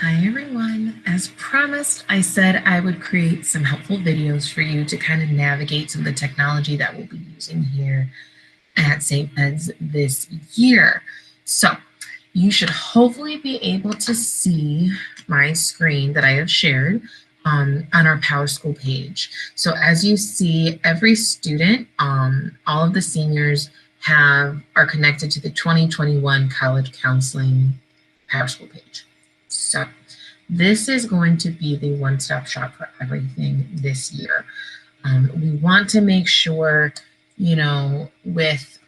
Hi everyone. As promised, I said I would create some helpful videos for you to kind of navigate some of the technology that we'll be using here at St. Ed's this year. So you should hopefully be able to see my screen that I have shared on our PowerSchool page. So as you see, every student, all of the seniors are connected to the 2021 College Counseling PowerSchool page. So this is going to be the one-stop shop for everything this year. We want to make sure, with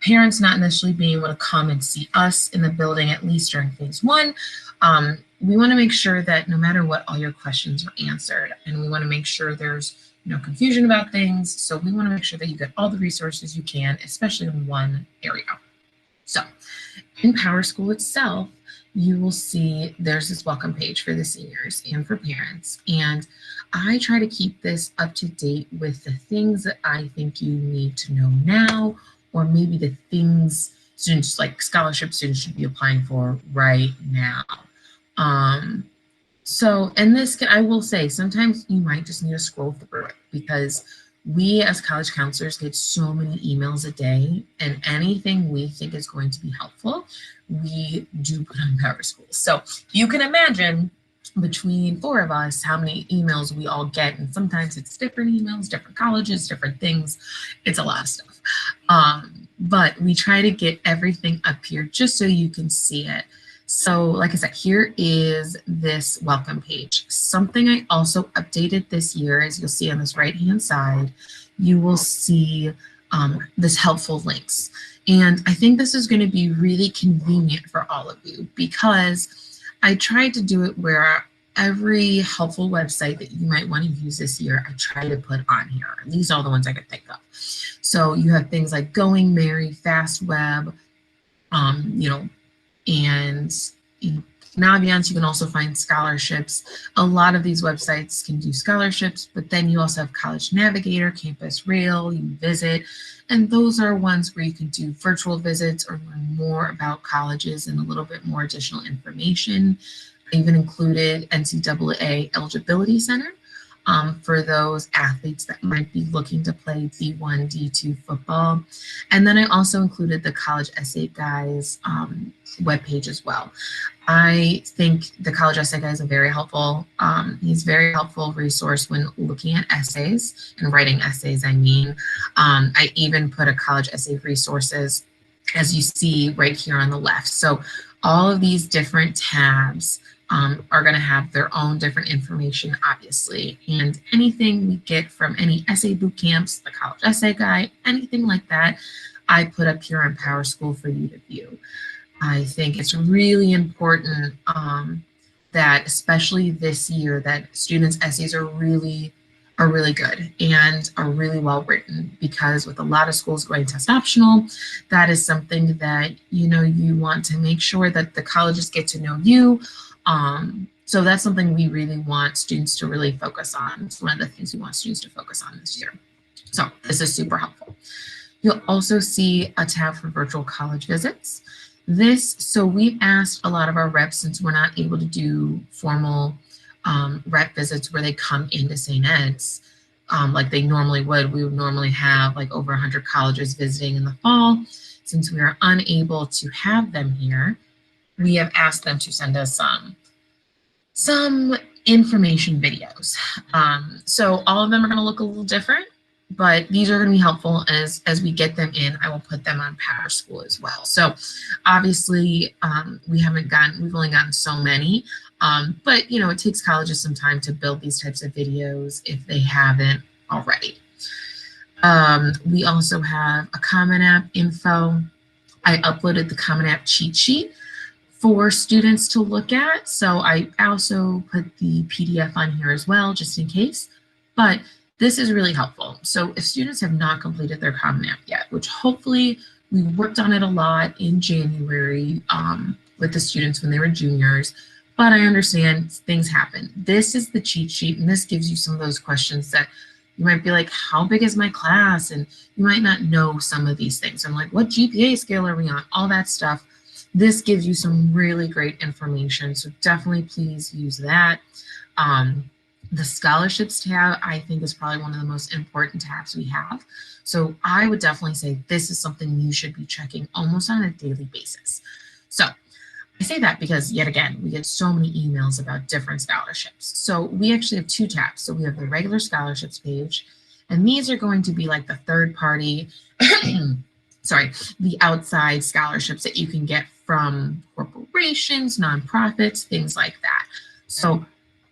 parents not necessarily being able to come and see us in the building, at least during phase one, we want to make sure that no matter what, all your questions are answered. And we want to make sure there's no confusion about things. So we want to make sure that you get all the resources you can, especially in one area. So in PowerSchool itself, you will see there's this welcome page for the seniors and for parents. And I try to keep this up to date with the things that I think you need to know now, or maybe the things students, like scholarship students, should be applying for right now. And this, I will say, sometimes you might just need to scroll through it because we as college counselors get so many emails a day, and anything we think is going to be helpful, we do put on PowerSchool. So you can imagine between 4 of us how many emails we all get, and sometimes it's different emails, different colleges, different things. It's a lot of stuff. But we try to get everything up here just so you can see it. So like I said, here is this welcome page. Something I also updated this year, as you'll see on this right-hand side, you will see this helpful links. And I think this is going to be really convenient for all of you because I tried to do it where every helpful website that you might want to use this year, I try to put on here. These are all the ones I could think of. So you have things like Going Merry, FastWeb, and in Naviance, you can also find scholarships. A lot of these websites can do scholarships, but then you also have College Navigator, Campus Rail, UVisit, and those are ones where you can do virtual visits or learn more about colleges and a little bit more additional information. I even included NCAA Eligibility Center for those athletes that might be looking to play D1, D2 football. And then I also included the College Essay Guys webpage as well. I think the College Essay Guy is a very helpful, he's a very helpful resource when looking at essays and writing essays, I even put a college essay resources, as you see right here on the left. So all of these different tabs are going to have their own different information, obviously. And anything we get from any essay boot camps, the College Essay Guide, anything like that, I put up here on PowerSchool for you to view. I think it's really important that, especially this year, that students' essays are really good and are really well written, because with a lot of schools going test optional, that is something that you want to make sure that the colleges get to know you. So that's something we really want students to really focus on. It's one of the things we want students to focus on this year. So this is super helpful. You'll also see a tab for virtual college visits. So we've asked a lot of our reps, since we're not able to do formal rep visits where they come into St. Ed's like they normally would. We would normally have like over 100 colleges visiting in the fall. Since we are unable to have them here, we have asked them to send us some information videos. So all of them are going to look a little different, but these are going to be helpful. As we get them in, I will put them on PowerSchool as well. So obviously we've only gotten so many, but it takes colleges some time to build these types of videos if they haven't already. We also have a Common App info. I uploaded the Common App cheat sheet for students to look at. So I also put the PDF on here as well, just in case. But this is really helpful. So if students have not completed their Common App yet, which hopefully we worked on it a lot in January with the students when they were juniors, but I understand things happen. This is the cheat sheet, and this gives you some of those questions that you might be like, how big is my class? And you might not know some of these things. I'm like, what GPA scale are we on? All that stuff. This gives you some really great information, so definitely please use that. The scholarships tab, I think, is probably one of the most important tabs we have. So I would definitely say this is something you should be checking almost on a daily basis. So I say that because, yet again, we get so many emails about different scholarships. So we actually have two tabs. So we have the regular scholarships page, and these are going to be like the third party, sorry, the outside scholarships that you can get from corporations, nonprofits, things like that. So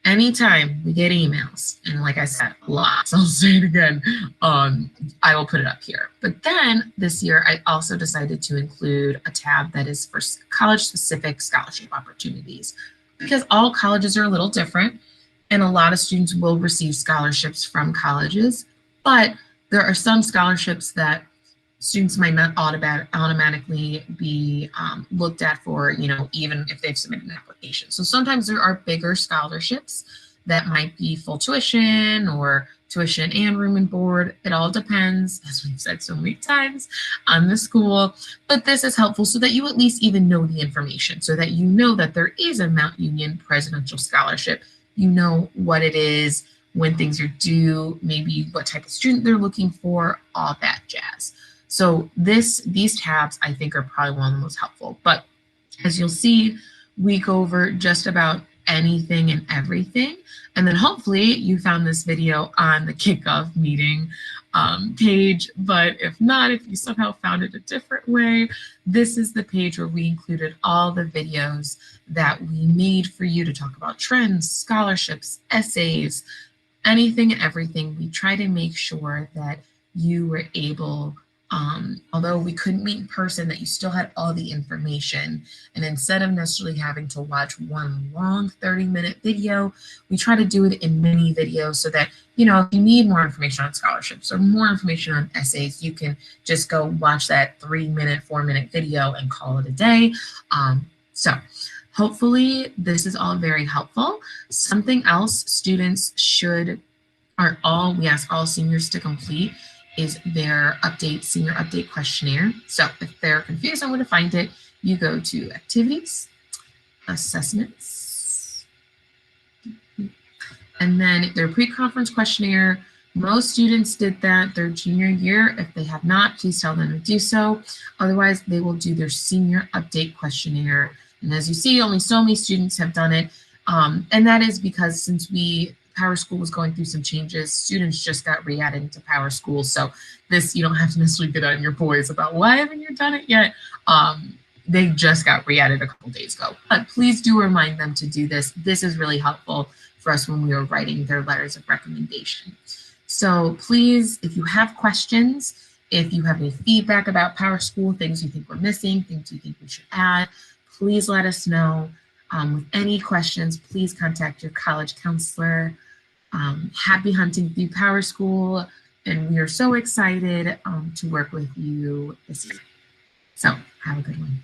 anytime we get emails, and like I said, lots, I'll say it again, I will put it up here. But then this year, I also decided to include a tab that is for college-specific scholarship opportunities, because all colleges are a little different, and a lot of students will receive scholarships from colleges, but there are some scholarships that students might not automatically be looked at for, even if they've submitted an application. So sometimes there are bigger scholarships that might be full tuition or tuition and room and board. It all depends, as we've said so many times, on the school. But this is helpful so that you at least even know the information, so that you know that there is a Mount Union Presidential Scholarship. You know what it is, when things are due, maybe what type of student they're looking for, all that jazz. So these tabs, I think, are probably one of the most helpful. But as you'll see, we go over just about anything and everything. And then hopefully you found this video on the kickoff meeting page. But if not, if you somehow found it a different way, this is the page where we included all the videos that we made for you to talk about trends, scholarships, essays, anything and everything. We try to make sure that you were able, although we couldn't meet in person, that you still had all the information. And instead of necessarily having to watch one long 30-minute video, we try to do it in mini videos so that, if you need more information on scholarships or more information on essays, you can just go watch that 3-minute, 4-minute video and call it a day. So hopefully this is all very helpful. Something else students we ask all seniors to complete is their senior update questionnaire. So if they're confused on where to find it, you go to activities, assessments, and then their pre-conference questionnaire. Most students did that their junior year. If they have not, please tell them to do so. Otherwise, they will do their senior update questionnaire. And as you see, only so many students have done it. And that is because since PowerSchool was going through some changes, students just got re-added into PowerSchool. So this, you don't have to necessarily get on your boys about why haven't you done it yet. They just got re-added a couple days ago. But please do remind them to do this. This is really helpful for us when we were writing their letters of recommendation. So please, if you have questions, if you have any feedback about PowerSchool, things you think we're missing, things you think we should add, please let us know. With any questions, please contact your college counselor. Happy hunting through PowerSchool, and we are so excited to work with you this year. So have a good one.